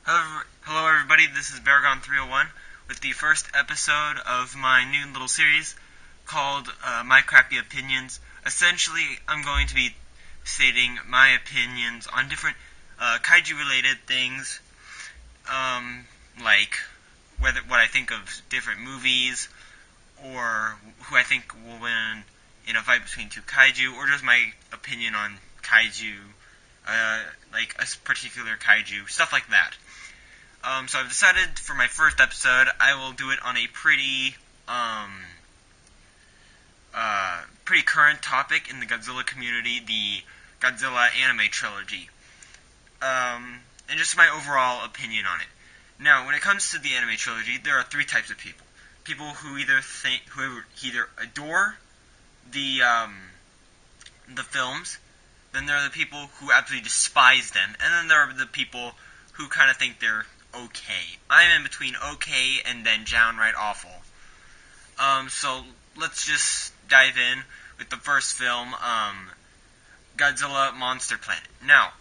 Hello everybody, this is Baragon301 with the first episode of my new little series called My Crappy Opinions. Essentially, I'm going to be stating my opinions on different kaiju-related things, like what I think of different movies, or who I think will win in a fight between two kaiju, or just my opinion on kaiju, like a particular kaiju, stuff like that. So I've decided for my first episode, I will do it on a pretty current topic in the Godzilla community, the Godzilla anime trilogy, and just my overall opinion on it. Now, when it comes to the anime trilogy, there are three types of people: people who either adore the films, then there are the people who absolutely despise them, and then there are the people who kind of think they're okay. I'm in between okay and then downright awful. So let's just dive in with the first film, Godzilla Monster Planet. Now,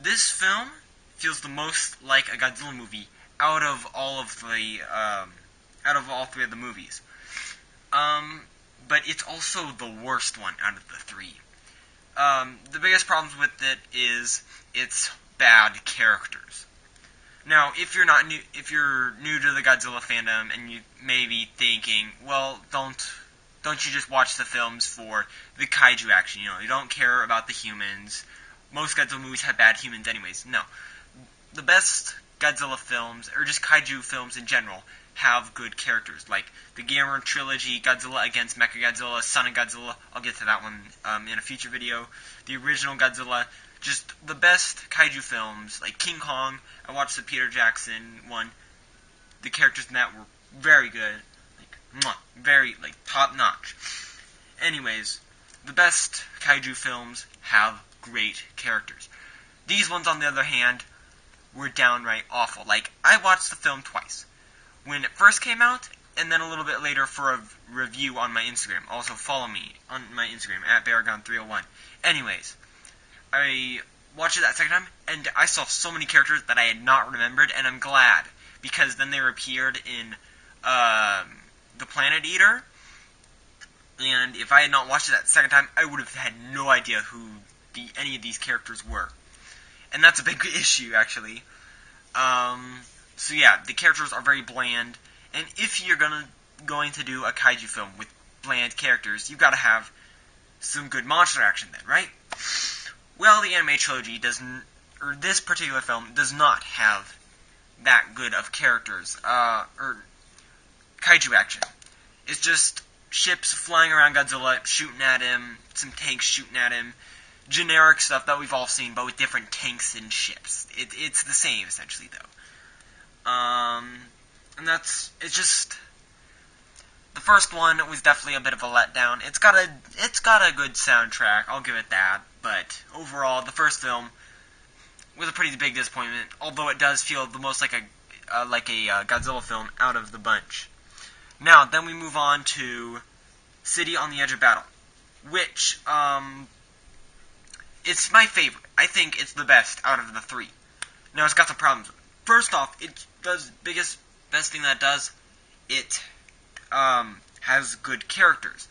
this film feels the most like a Godzilla movie out of all three of the movies. But it's also the worst one out of the three. The biggest problems with it is its bad characters. Now, if you're new to the Godzilla fandom, and you may be thinking, well, don't you just watch the films for the kaiju action? You don't care about the humans. Most Godzilla movies have bad humans anyways. No. The best Godzilla films, or just kaiju films in general, have good characters, like the Gamera Trilogy, Godzilla against Mechagodzilla, Son of Godzilla. I'll get to that one in a future video. The original Godzilla. Just the best kaiju films, like King Kong. I watched the Peter Jackson one. The characters in that were very good, very top notch. Anyways, the best kaiju films have great characters. These ones, on the other hand, were downright awful. Like, I watched the film twice. When it first came out, and then a little bit later for a review on my Instagram. Also follow me on my Instagram, at Baragon301. Anyways, I watched it that second time, and I saw so many characters that I had not remembered, and I'm glad, because then they appeared in The Planet Eater, and if I had not watched it that second time, I would have had no idea who any of these characters were. And that's a big issue, actually. So yeah, the characters are very bland, and if you're going to do a kaiju film with bland characters, you've got to have some good monster action then, right? Well, the anime trilogy this particular film does not have that good of characters, or kaiju action. It's just ships flying around Godzilla, shooting at him, some tanks shooting at him, generic stuff that we've all seen, but with different tanks and ships. It's the same, essentially, though. And it's just, the first one was definitely a bit of a letdown. It's got a good soundtrack, I'll give it that, but overall, the first film was a pretty big disappointment, although it does feel the most like a Godzilla film out of the bunch. Now, then we move on to City on the Edge of Battle, which, it's my favorite. I think it's the best out of the three. Now, it's got some problems. First off, best thing that it does, it has good characters.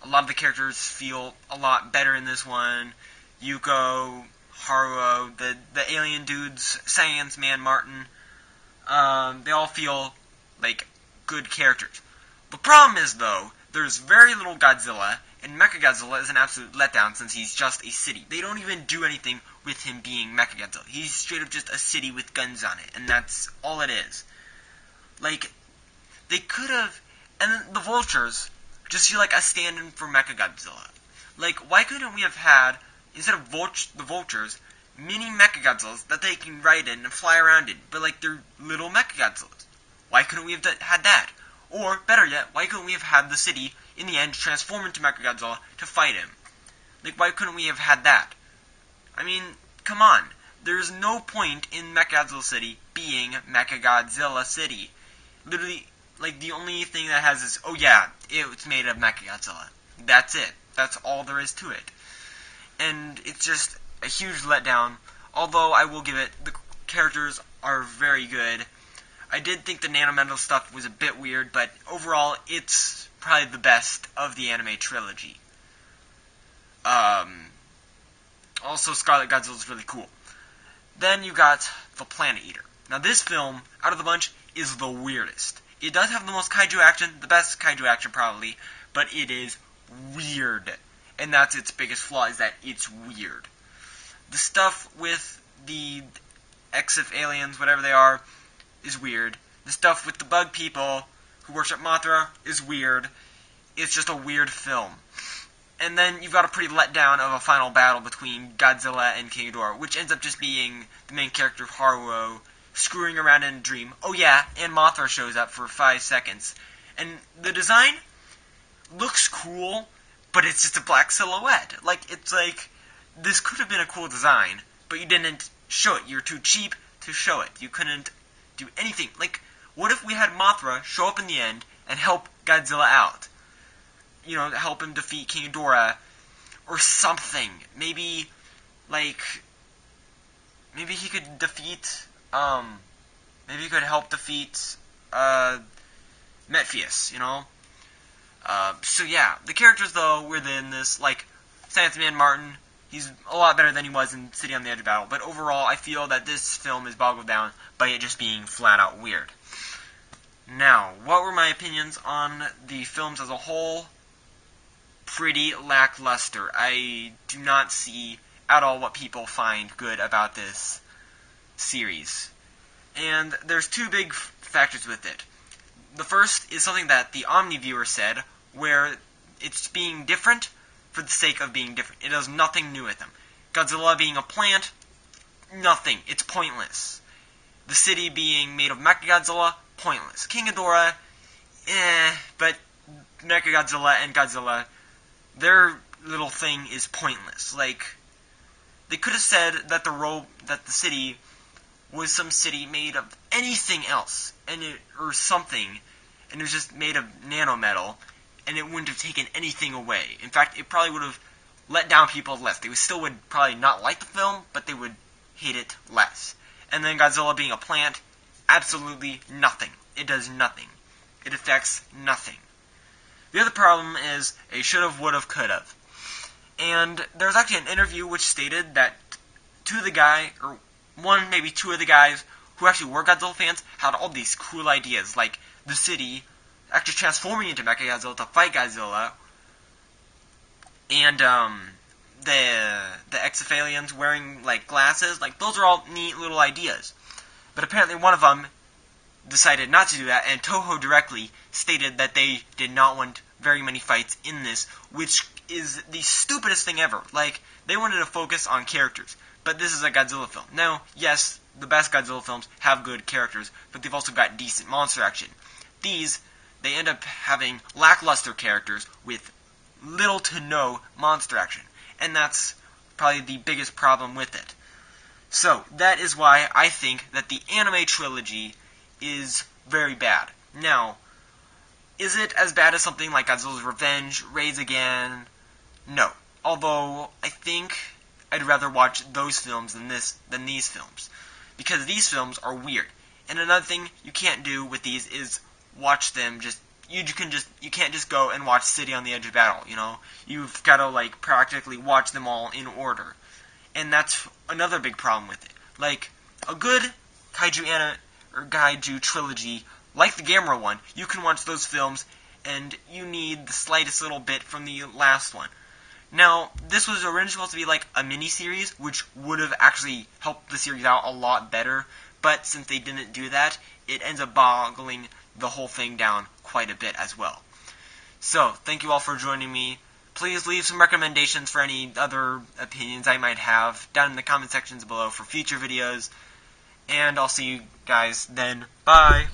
A lot of the characters feel a lot better in this one. Yuko, Haruo, the alien dudes, Sans Man, Martin, they all feel like good characters. The problem is, though, there's very little Godzilla, and Mechagodzilla is an absolute letdown since he's just a city. They don't even do anything with him being Mechagodzilla. He's straight up just a city with guns on it, and that's all it is. Like, they could have, and then the vultures just feel like a stand-in for Mechagodzilla. Like, why couldn't we have had, instead of the vultures, mini Mechagodzillas that they can ride in and fly around in, but like they're little Mechagodzillas? Why couldn't we have had that? Or, better yet, why couldn't we have had the city, in the end, transform into Mechagodzilla to fight him? Like, why couldn't we have had that? I mean, come on. There's no point in Mechagodzilla City being Mechagodzilla City. Literally, like, the only thing that has is, oh yeah, it's made of Mechagodzilla. That's it. That's all there is to it. And it's just a huge letdown, although I will give it, the characters are very good. I did think the nanometal stuff was a bit weird, but overall, it's probably the best of the anime trilogy. Also, Scarlet Godzilla is really cool. Then you got The Planet Eater. Now, this film, out of the bunch, is the weirdest. It does have the most kaiju action, the best kaiju action probably, but it is weird. And that's its biggest flaw, is that it's weird. The stuff with the Exif aliens, whatever they are, is weird. The stuff with the bug people who worship Mothra is weird. It's just a weird film. And then you've got a pretty letdown of a final battle between Godzilla and King Ghidorah, which ends up just being the main character of Haruo screwing around in a dream. Oh yeah, and Mothra shows up for 5 seconds. And the design looks cool, but it's just a black silhouette. It's like, this could have been a cool design, but you didn't show it. You're too cheap to show it. You couldn't do anything. Like, what if we had Mothra show up in the end and help Godzilla out? You know, help him defeat King Ghidorah, or something. Maybe he could defeat, maybe he could help defeat, Metphius, you know? So yeah, the characters, though, within this, like, Science Man Martin, he's a lot better than he was in City on the Edge of Battle, but overall, I feel that this film is boggled down by it just being flat-out weird. Now, what were my opinions on the films as a whole? Pretty lackluster. I do not see at all what people find good about this series. And there's two big factors with it. The first is something that the Omniviewer said, where it's being different for the sake of being different. It does nothing new with them. Godzilla being a plant, nothing. It's pointless. The city being made of Mechagodzilla, pointless. King Ghidorah, but Mechagodzilla and Godzilla, their little thing is pointless. Like, they could have said that the city was some city made of anything else, or something, and it was just made of nanometal, and it wouldn't have taken anything away. In fact, it probably would have let down people less. They still would probably not like the film, but they would hate it less. And then Godzilla being a plant, absolutely nothing. It does nothing. It affects nothing. The other problem is a should've, would've, could've. And there's actually an interview which stated that two of the guys who actually were Godzilla fans had all these cool ideas, like the city actually transforming into Mechagodzilla to fight Godzilla, and the Exif-aliens wearing like glasses. Like, those are all neat little ideas. But apparently one of them decided not to do that, and Toho directly stated that they did not want very many fights in this, which is the stupidest thing ever. Like, they wanted to focus on characters, but this is a Godzilla film. Now, yes, the best Godzilla films have good characters, but they've also got decent monster action. These, they end up having lackluster characters with little to no monster action, and that's probably the biggest problem with it. So, that is why I think that the anime trilogy is very bad. Now, is it as bad as something like Godzilla's Revenge, Raids Again? No. Although, I think I'd rather watch those films than these films. Because these films are weird. And another thing you can't do with these is watch them you can't just go and watch City on the Edge of Battle, you know? You've got to, like, practically watch them all in order. And that's another big problem with it. Like, a good kaiju trilogy, like the Gamera one, you can watch those films, and you need the slightest little bit from the last one. Now, this was originally supposed to be like a mini-series, which would have actually helped the series out a lot better, but since they didn't do that, it ends up boggling the whole thing down quite a bit as well. So, thank you all for joining me. Please leave some recommendations for any other opinions I might have down in the comment sections below for future videos, and I'll see you guys then. Bye!